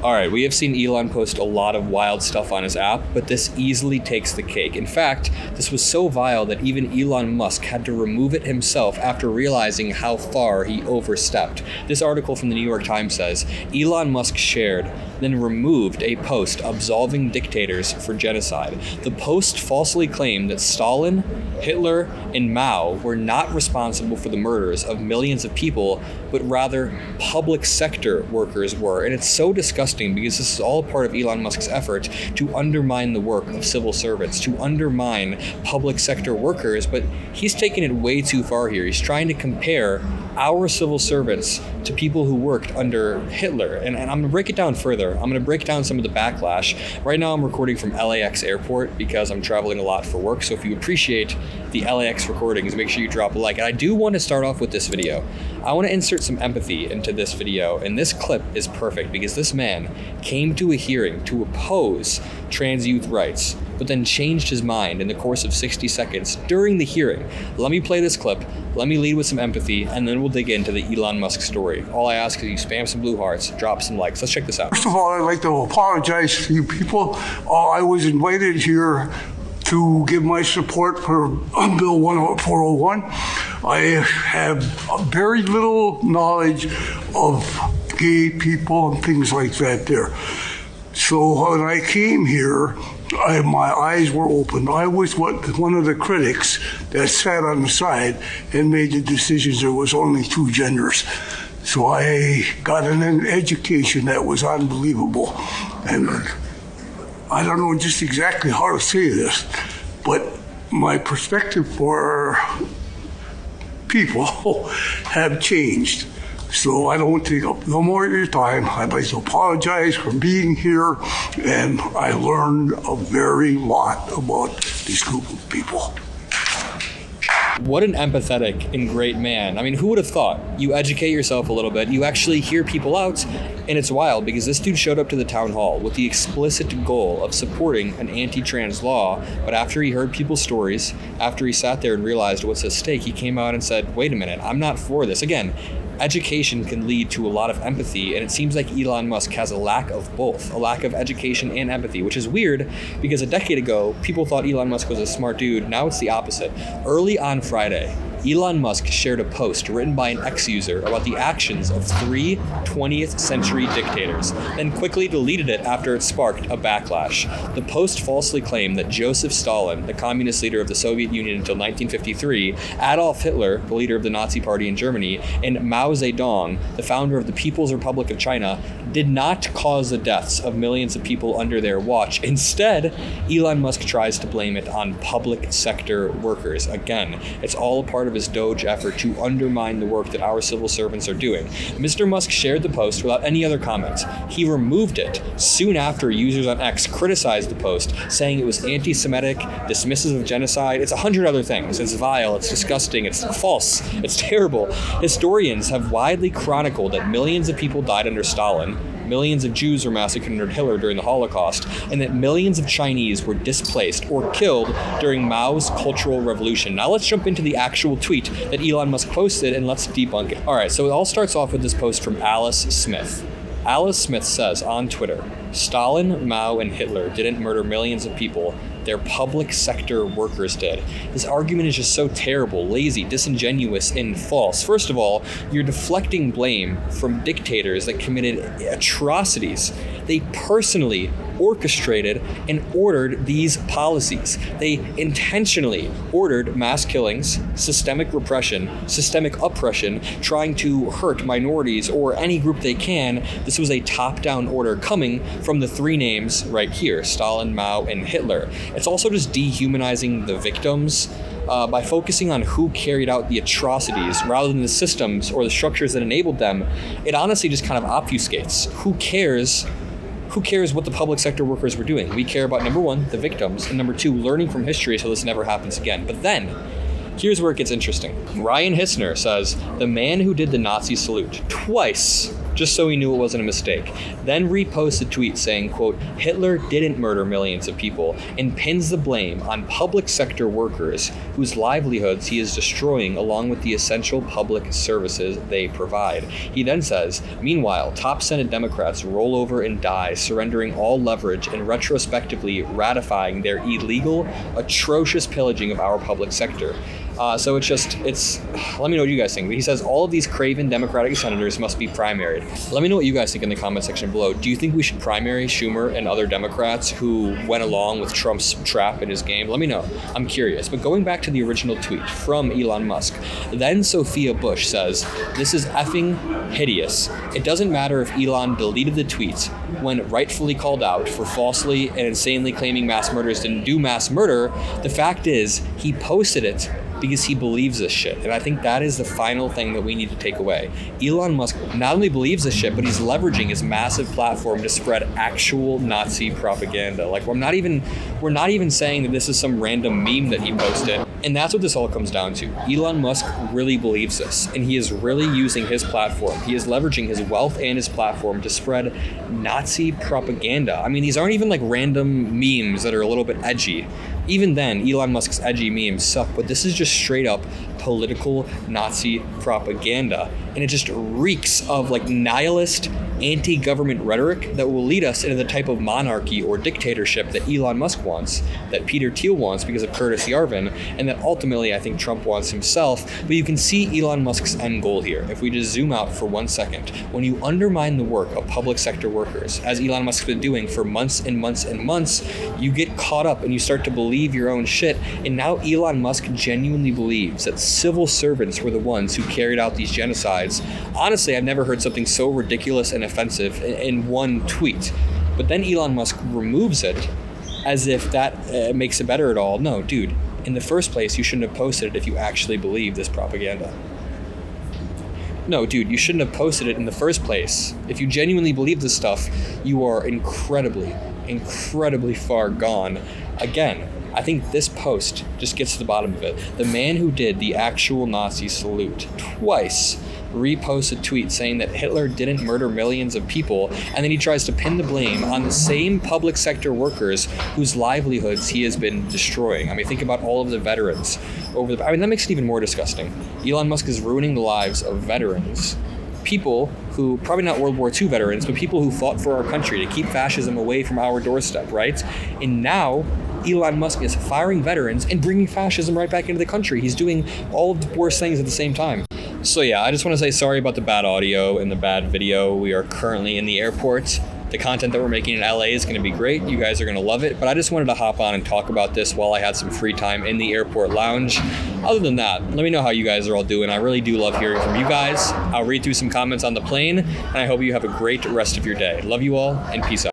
Alright, we have seen Elon post a lot of wild stuff on his app, but this easily takes the cake. In fact, this was so vile that even Elon Musk had to remove it himself after realizing how far he overstepped. This article from the New York Times says, Elon Musk shared, then removed a post absolving dictators for genocide. The post falsely claimed that Stalin, Hitler, and Mao were not responsible for the murders of millions of people, but rather public sector workers were. And it's so disgusting because this is all part of Elon Musk's effort to undermine the work of civil servants, to undermine public sector workers, but he's taken it way too far here. He's trying to compare our civil servants to people who worked under Hitler. And I'm going to break it down further. I'm going to break down some of the backlash. Right now I'm recording from LAX airport because I'm traveling a lot for work. So if you appreciate the LAX recordings, make sure you drop a like. And I do want to start off with this video. I want to insert some empathy into this video. And this clip is perfect because this man came to a hearing to oppose trans youth rights, but then changed his mind in the course of 60 seconds during the hearing. Let me play this clip, let me lead with some empathy, and then we'll dig into the Elon Musk story. All I ask is you spam some blue hearts, drop some likes. Let's check this out. First of all, I'd like to apologize to you people. I was invited here to give my support for Bill 401. I have very little knowledge of gay people and things like that there. So when I came here, my eyes were open. I was one of the critics that sat on the side and made the decisions there was only two genders. So I got an education that was unbelievable. And I don't know just exactly how to say this, but my perspective for people have changed. So I don't want to take up no more of your time. I'd like to apologize for being here, and I learned a very lot about this group of people. What an empathetic and great man. I mean, who would have thought? You educate yourself a little bit, you actually hear people out, and it's wild because this dude showed up to the town hall with the explicit goal of supporting an anti-trans law, but after he heard people's stories, after he sat there and realized what's at stake, he came out and said, wait a minute, I'm not for this. Again, education can lead to a lot of empathy, and it seems like Elon Musk has a lack of both, a lack of education and empathy, which is weird because a decade ago, people thought Elon Musk was a smart dude. Now it's the opposite. Early on Friday, Elon Musk shared a post written by an ex-user about the actions of 3 20th century dictators, then quickly deleted it after it sparked a backlash. The post falsely claimed that Joseph Stalin, the communist leader of the Soviet Union until 1953, Adolf Hitler, the leader of the Nazi Party in Germany, and Mao Zedong, the founder of the People's Republic of China, did not cause the deaths of millions of people under their watch. Instead, Elon Musk tries to blame it on public sector workers. Again, it's all a part of his Doge effort to undermine the work that our civil servants are doing. Mr. Musk shared the post without any other comments. He removed it soon after users on X criticized the post, saying it was anti-Semitic, dismissive of genocide. It's 100 other things. It's vile, it's disgusting, it's false, it's terrible. Historians have widely chronicled that millions of people died under Stalin, millions of Jews were massacred under Hitler during the Holocaust, and that millions of Chinese were displaced or killed during Mao's Cultural Revolution. Now let's jump into the actual tweet that Elon Musk posted and let's debunk it. All right, so it all starts off with this post from Alice Smith. Alice Smith says on Twitter, Stalin, Mao, and Hitler didn't murder millions of people. Their public sector workers did. This argument is just so terrible, lazy, disingenuous, and false. First of all, you're deflecting blame from dictators that committed atrocities. They personally orchestrated and ordered these policies. They intentionally ordered mass killings, systemic repression, systemic oppression, trying to hurt minorities or any group they can. This was a top-down order coming from the three names right here, Stalin, Mao, and Hitler. It's also just dehumanizing the victims by focusing on who carried out the atrocities rather than the systems or the structures that enabled them. It honestly just kind of obfuscates. Who cares what the public sector workers were doing? We care about, number one, the victims, and number two, learning from history so this never happens again. But then, here's where it gets interesting. Ryan Hissner says, the man who did the Nazi salute twice just so he knew it wasn't a mistake. Then reposts a tweet saying, quote, Hitler didn't murder millions of people, and pins the blame on public sector workers whose livelihoods he is destroying along with the essential public services they provide. He then says, meanwhile, top Senate Democrats roll over and die, surrendering all leverage and retrospectively ratifying their illegal, atrocious pillaging of our public sector. So let me know what you guys think. He says all of these craven Democratic senators must be primaried. Let me know what you guys think in the comment section below. Do you think we should primary Schumer and other Democrats who went along with Trump's trap in his game? Let me know. I'm curious. But going back to the original tweet from Elon Musk, then Sophia Bush says, this is effing hideous. It doesn't matter if Elon deleted the tweets when rightfully called out for falsely and insanely claiming mass murders didn't do mass murder. The fact is, he posted it because he believes this shit. And I think that is the final thing that we need to take away. Elon Musk not only believes this shit, but he's leveraging his massive platform to spread actual Nazi propaganda. Like, we're not even saying that this is some random meme that he posted. And that's what this all comes down to. Elon Musk really believes this, and he is really using his platform. He is leveraging his wealth and his platform to spread Nazi propaganda. I mean, these aren't even like random memes that are a little bit edgy. Even then, Elon Musk's edgy memes suck, but this is just straight up political Nazi propaganda. And it just reeks of like nihilist, anti-government rhetoric that will lead us into the type of monarchy or dictatorship that Elon Musk wants, that Peter Thiel wants because of Curtis Yarvin, and that ultimately I think Trump wants himself. But you can see Elon Musk's end goal here. If we just zoom out for 1 second, when you undermine the work of public sector workers, as Elon Musk's been doing for months and months and months, you get caught up and you start to believe your own shit. And now Elon Musk genuinely believes that civil servants were the ones who carried out these genocides. Honestly, I've never heard something so ridiculous and offensive in one tweet. But then Elon Musk removes it as if that makes it better at all. No, dude, in the first place, you shouldn't have posted it if you actually believe this propaganda. No, dude, you shouldn't have posted it in the first place. If you genuinely believe this stuff, you are incredibly, incredibly far gone. Again, I think this post just gets to the bottom of it. The man who did the actual Nazi salute twice reposts a tweet saying that Hitler didn't murder millions of people, and then he tries to pin the blame on the same public sector workers whose livelihoods he has been destroying. I mean, think about all of the veterans that makes it even more disgusting. Elon Musk is ruining the lives of veterans. People who, probably not World War II veterans, but people who fought for our country to keep fascism away from our doorstep, right? And now Elon Musk is firing veterans and bringing fascism right back into the country. He's doing all of the worst things at the same time. So yeah, I just want to say sorry about the bad audio and the bad video. We are currently in the airport. The content that we're making in LA is going to be great. You guys are going to love it. But I just wanted to hop on and talk about this while I had some free time in the airport lounge. Other than that, let me know how you guys are all doing. I really do love hearing from you guys. I'll read through some comments on the plane, and I hope you have a great rest of your day. Love you all, and peace out.